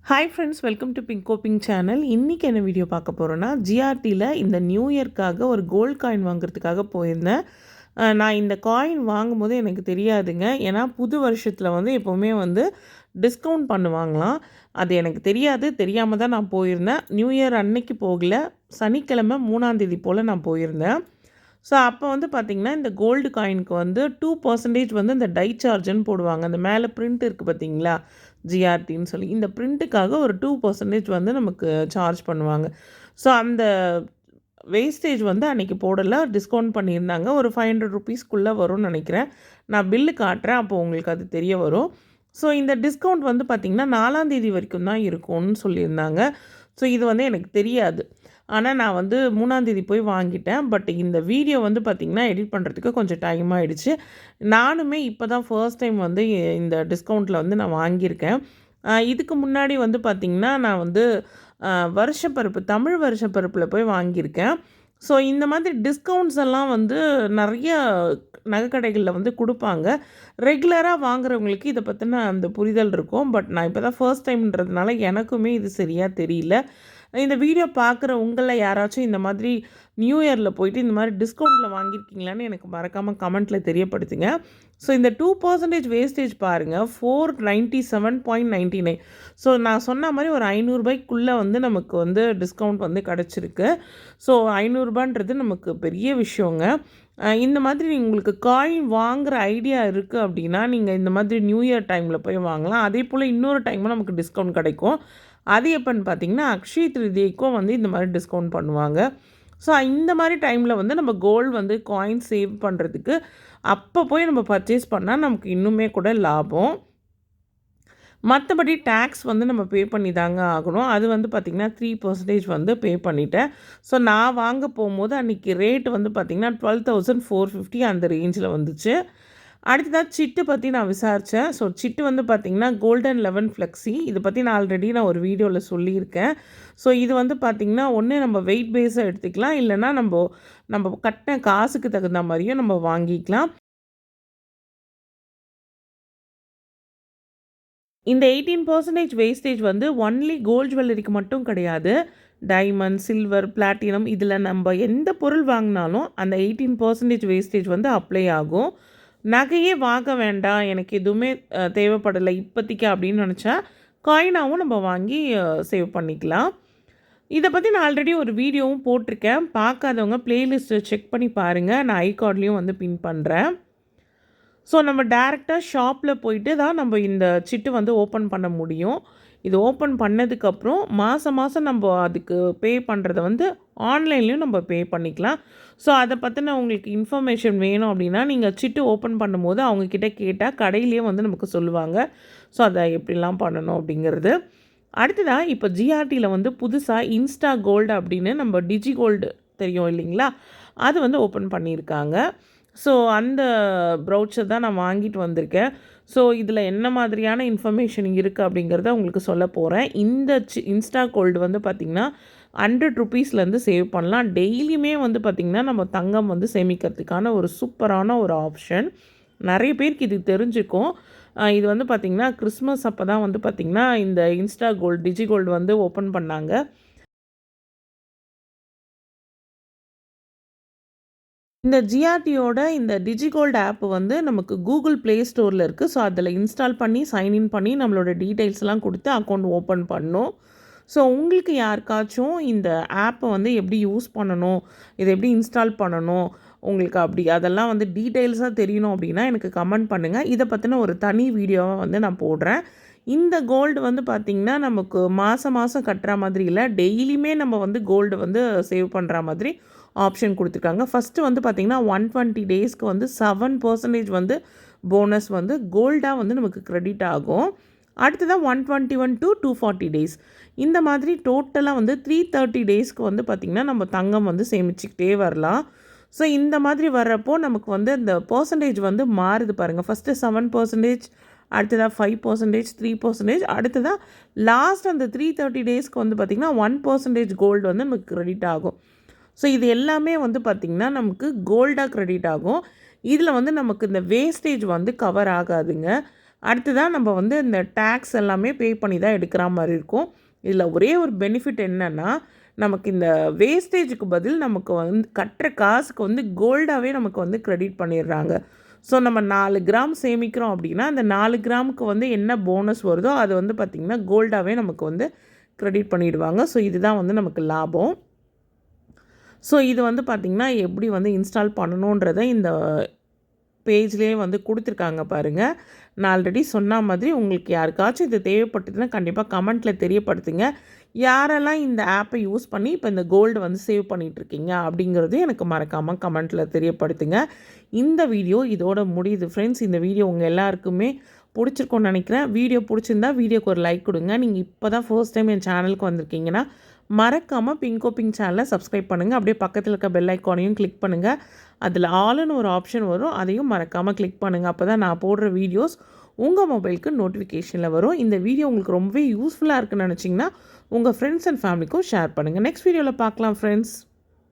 Hi friends, welcome to Bingo pink channel. இன்றைக்கி என்ன video பார்க்க போகிறோன்னா, ஜிஆர்டியில் இந்த நியூ இயர்க்காக ஒரு கோல்டு காயின் வாங்குறதுக்காக போயிருந்தேன். நான் இந்த காயின் வாங்கும்போது எனக்கு தெரியாதுங்க. ஏன்னா புது வருஷத்தில் வந்து எப்போவுமே வந்து டிஸ்கவுண்ட் பண்ணுவாங்களாம். அது எனக்கு தெரியாது. தெரியாமல் தான் நான் போயிருந்தேன். நியூ இயர் அன்னைக்கு போகல, சனிக்கிழமை 3ஆம் தேதி போல் நான் போயிருந்தேன். ஸோ அப்போ வந்து பார்த்திங்கன்னா, இந்த கோல்டு காயினுக்கு வந்து 2% வந்து இந்த டை சார்ஜுன்னு போடுவாங்க. அந்த மேலே பிரிண்ட் இருக்குது பார்த்தீங்களா, ஜிஆர்டின்னு சொல்லி. இந்த பிரிண்ட்டுக்காக ஒரு 2% வந்து நமக்கு சார்ஜ் பண்ணுவாங்க. ஸோ அந்த வேஸ்டேஜ் வந்து அன்றைக்கி போடலை, டிஸ்கவுண்ட் பண்ணியிருந்தாங்க. ஒரு 500 ருபீஸ்க்குள்ளே வரும்னு நினைக்கிறேன். நான் பில்லு காட்டுறேன், அப்போ உங்களுக்கு அது தெரிய வரும். ஸோ இந்த டிஸ்கவுண்ட் வந்து பார்த்திங்கன்னா 4ஆம் தேதி வரைக்கும் தான் இருக்கும்னு சொல்லியிருந்தாங்க. ஸோ இது வந்து எனக்கு தெரியாது. ஆனால் நான் வந்து 3ஆம் தேதி போய் வாங்கிட்டேன். பட் இந்த வீடியோ வந்து பார்த்திங்கன்னா எடிட் பண்ணுறதுக்கு கொஞ்சம் டைம் ஆகிடுச்சு. நானுமே இப்போ தான் ஃபர்ஸ்ட் டைம் வந்து இந்த டிஸ்கவுண்ட்டில் வந்து நான் வாங்கியிருக்கேன். இதுக்கு முன்னாடி வந்து பார்த்திங்கன்னா நான் வந்து வருஷப்பருப்பு, தமிழ் வருஷப்பருப்பில் போய் வாங்கியிருக்கேன். ஸோ இந்த மாதிரி டிஸ்கவுண்ட்ஸ் எல்லாம் வந்து நிறைய நகைக்கடைகளில் வந்து கொடுப்பாங்க. ரெகுலராக வாங்குறவங்களுக்கு இதை பற்றின அந்த புரிதல் இருக்கும். பட் நான் இப்போ தான் ஃபர்ஸ்ட் டைம்ன்றதுனால எனக்குமே இது சரியாக தெரியல. இந்த வீடியோ பார்க்குற உங்களில் யாராச்சும் இந்த மாதிரி நியூ இயரில் போயிட்டு இந்த மாதிரி டிஸ்கவுண்ட்டில் வாங்கியிருக்கீங்களான்னு எனக்கு மறக்காமல் கமெண்ட்டில் தெரியப்படுத்துங்க. ஸோ இந்த 2% வேஸ்டேஜ் பாருங்கள், 497.99. ஸோ நான் சொன்ன மாதிரி ஒரு 500 ரூபாய்க்குள்ளே வந்து நமக்கு வந்து டிஸ்கவுண்ட் வந்து கிடச்சிருக்கு. ஸோ 500 ரூபான்றது நமக்கு பெரிய விஷயங்க. இந்த மாதிரி உங்களுக்கு காயின் வாங்குகிற ஐடியா இருக்குது அப்படின்னா, நீங்கள் இந்த மாதிரி நியூ இயர் டைமில் போய் வாங்கலாம். அதே போல் இன்னொரு டைமும் நமக்கு டிஸ்கவுண்ட் கிடைக்கும். அது எப்போன்னு பார்த்தீங்கன்னா, அக்ஷய திருதியைக்கும் வந்து இந்த மாதிரி டிஸ்கவுண்ட் பண்ணுவாங்க. ஸோ இந்த மாதிரி டைமில் வந்து நம்ம கோல்டு வந்து காயின் சேவ் பண்ணுறதுக்கு அப்போ போய் நம்ம பர்ச்சேஸ் பண்ணால் நமக்கு இன்னுமே கூட லாபம். மற்றபடி டேக்ஸ் வந்து நம்ம பே பண்ணி தாங்க ஆகணும். அது வந்து பார்த்திங்கன்னா 3% வந்து பே பண்ணிட்டேன். ஸோ நான் வாங்க போகும்போது அன்றைக்கி ரேட் வந்து பார்த்திங்கன்னா 12,450 அந்த ரேஞ்சில் வந்துச்சு. அடுத்ததாக சிட்டு பற்றி நான் விசாரித்தேன். ஸோ சிட்டு வந்து பார்த்திங்கன்னா கோல்டன் 11 ஃப்ளெக்ஸி. இதை பற்றி நான் ஆல்ரெடி ஒரு வீடியோவில் சொல்லியிருக்கேன். ஸோ இது வந்து பார்த்திங்கன்னா ஒன்று நம்ம வெயிட் பேஸாக எடுத்துக்கலாம், இல்லைனா நம்ம கட்டின காசுக்கு தகுந்த மாதிரியும் நம்ம வாங்கிக்கலாம். இந்த 18% வேஸ்டேஜ் வந்து ஒன்லி கோல்ட் ஜுவல்லரிக்கு மட்டும் கிடையாது. டைமண்ட், சில்வர், பிளாட்டினம் இதில் நம்ம எந்த பொருள் வாங்கினாலும் அந்த 18% வேஸ்டேஜ் வந்து அப்ளை ஆகும். நகையே வாங்க வேண்டாம், எனக்கு எதுவுமே தேவைப்படலை இப்போதைக்கு அப்படின்னு நினச்சா காயினாகவும் நம்ம வாங்கி சேவ் பண்ணிக்கலாம். இதை பற்றி நான் ஆல்ரெடி ஒரு வீடியோவும் போட்டிருக்கேன். பார்க்காதவங்க ப்ளேலிஸ்ட்டை செக் பண்ணி பாருங்கள். நான் ஐகார்ட்லேயும் வந்து பின் பண்ணுறேன். ஸோ நம்ம டேரெக்டாக ஷாப்பில் போயிட்டு தான் நம்ம இந்த சிட்டு வந்து ஓப்பன் பண்ண முடியும். இது ஓப்பன் பண்ணதுக்கப்புறம் மாதம் மாதம் நம்ம அதுக்கு பே பண்ணுறத வந்து ஆன்லைன்லேயும் நம்ம பே பண்ணிக்கலாம். ஸோ அதை பற்றின உங்களுக்கு இன்ஃபர்மேஷன் வேணும் அப்படின்னா நீங்கள் சிட்டு ஓப்பன் பண்ணும்போது அவங்கக்கிட்ட கேட்டால் கடையிலேயே வந்து நமக்கு சொல்லுவாங்க. ஸோ அதை எப்படிலாம் பண்ணணும் அப்படிங்கிறது. அடுத்ததாக இப்போ ஜிஆர்டியில் வந்து புதுசாக இன்ஸ்டா கோல்டு அப்படின்னு நம்ம டிஜி கோல்டு தெரியும் இல்லைங்களா, அது வந்து ஓப்பன் பண்ணியிருக்காங்க. ஸோ அந்த ப்ரௌச்சர் தான் நான் வாங்கிட்டு வந்திருக்கேன். ஸோ இதில் என்ன மாதிரியான இன்ஃபர்மேஷன் இருக்குது அப்படிங்கிறத உங்களுக்கு சொல்ல போகிறேன். இந்த இன்ஸ்டா கோல்டு வந்து பார்த்திங்கன்னா 100 ருபீஸ்லேருந்து சேவ் பண்ணலாம். டெய்லியுமே வந்து பார்த்திங்கன்னா நம்ம தங்கம் வந்து சேமிக்கிறதுக்கான ஒரு சூப்பரான ஒரு ஆப்ஷன். நிறைய பேருக்கு இது தெரிஞ்சுக்கும். இது வந்து பார்த்திங்கன்னா கிறிஸ்மஸ் அப்போ தான் வந்து பார்த்திங்கன்னா இந்த இன்ஸ்டா கோல்டு, டிஜி கோல்டு வந்து ஓப்பன் பண்ணாங்க. இந்த ஜிஆர்டியோட இந்த டிஜிகோல்டு ஆப் வந்து நமக்கு கூகுள் ப்ளே ஸ்டோரில் இருக்குது. ஸோ அதில் இன்ஸ்டால் பண்ணி சைன்இன் பண்ணி நம்மளோட டீட்டெயில்ஸ்லாம் கொடுத்து அக்கௌண்ட் ஓப்பன் பண்ணணும். ஸோ உங்களுக்கு யாருக்காச்சும் இந்த ஆப்பை வந்து எப்படி யூஸ் பண்ணணும், இதை எப்படி இன்ஸ்டால் பண்ணணும், உங்களுக்கு அப்படி அதெல்லாம் வந்து டீட்டெயில்ஸாக தெரியணும் அப்படின்னா எனக்கு கமெண்ட் பண்ணுங்கள். இதை பற்றின ஒரு தனி வீடியோவை வந்து நான் போடுறேன். இந்த கோல்டு வந்து பார்த்திங்கன்னா நமக்கு மாதம் மாதம் கட்டுற மாதிரி இல்லை, டெய்லியுமே நம்ம வந்து கோல்டு வந்து சேவ் பண்ணுற மாதிரி ஆப்ஷன் கொடுத்துருக்காங்க. ஃபஸ்ட்டு வந்து பார்த்திங்கன்னா 120 டேஸ்க்கு வந்து 7% வந்து போனஸ் வந்து கோல்டாக வந்து நமக்கு க்ரெடிட் ஆகும். அடுத்ததான் 121 to 240 டேஸ். இந்த மாதிரி டோட்டலாக வந்து 330 டேஸ்க்கு வந்து பார்த்திங்கன்னா நம்ம தங்கம் வந்து சேமிச்சுக்கிட்டே வரலாம். ஸோ இந்த மாதிரி வர்றப்போ நமக்கு வந்து அந்த பர்சன்டேஜ் வந்து மாறுது பாருங்கள். ஃபஸ்ட்டு 7%, அடுத்ததாக 5%, 3%, அடுத்ததாக லாஸ்ட் அந்த 330 டேஸ்க்கு வந்து பார்த்திங்கன்னா 1% கோல்டு வந்து நமக்கு க்ரெடிட் ஆகும். ஸோ இது எல்லாமே வந்து பார்த்திங்கன்னா நமக்கு கோல்டாக க்ரெடிட் ஆகும். இதில் வந்து நமக்கு இந்த வேஸ்டேஜ் வந்து கவர் ஆகாதுங்க. அடுத்ததாக நம்ம வந்து இந்த டேக்ஸ் எல்லாமே பே பண்ணி தான் எடுக்கிற மாதிரி இருக்கும். இதில் ஒரே ஒரு பெனிஃபிட் என்னென்னா, நமக்கு இந்த வேஸ்டேஜுக்கு பதில் நமக்கு வந்து கட்டுற காசுக்கு வந்து கோல்டாகவே நமக்கு வந்து கிரெடிட் பண்ணிடுறாங்க. ஸோ நம்ம 4 கிராம் சேமிக்கிறோம் அப்படின்னா, அந்த 4 கிராமுக்கு வந்து என்ன போனஸ் வருதோ அது வந்து பார்த்திங்கன்னா கோல்டாகவே நமக்கு வந்து கிரெடிட் பண்ணிவிடுவாங்க. ஸோ இதுதான் வந்து நமக்கு லாபம். ஸோ இது வந்து பார்த்திங்கன்னா எப்படி வந்து இன்ஸ்டால் பண்ணணுன்றதை இந்த பேஜ்லேயே வந்து கொடுத்துருக்காங்க பாருங்கள். நான் ஆல்ரெடி சொன்ன மாதிரி உங்களுக்கு யாருக்காச்சும் இது தேவைப்பட்டதுன்னா கண்டிப்பாக கமெண்ட்டில் தெரியப்படுத்துங்க. யாரெல்லாம் இந்த ஆப்பை யூஸ் பண்ணி இப்போ இந்த கோல்டு வந்து சேவ் பண்ணிகிட்ருக்கீங்க அப்படிங்கிறது எனக்கு மறக்காமல் கமெண்ட்டில் தெரியப்படுத்துங்க. இந்த வீடியோ இதோட முடியுது ஃப்ரெண்ட்ஸ். இந்த வீடியோ உங்கள் எல்லாருக்குமே பிடிச்சிருக்கோன்னு நினைக்கிறேன். வீடியோ பிடிச்சிருந்தா வீடியோக்கு ஒரு லைக் கொடுங்க. நீங்கள் இப்போ தான் ஃபர்ஸ்ட் டைம் என் சேனலுக்கு வந்திருக்கீங்கன்னா மறக்காமல் பிங்கோ பிங்க் சேனலை சப்ஸ்கிரைப் பண்ணுங்கள். அப்படியே பக்கத்தில் இருக்க பெல் ஐக்கானையும் கிளிக் பண்ணுங்கள். அதில் ஆல்னு ஒரு ஆப்ஷன் வரும், அதையும் மறக்காமல் கிளிக் பண்ணுங்கள். அப்போ தான் நான் போடுற வீடியோஸ் உங்கள் மொபைலுக்கு நோட்டிஃபிகேஷனில் வரும். இந்த வீடியோ உங்களுக்கு ரொம்பவே யூஸ்ஃபுல்லாக இருக்குன்னு நினச்சிங்கன்னா உங்கள் ஃப்ரெண்ட்ஸ் அண்ட் ஃபேமிலிக்கும் ஷேர் பண்ணுங்கள். நெக்ஸ்ட் வீடியோவில் பார்க்கலாம் ஃப்ரெண்ட்ஸ்.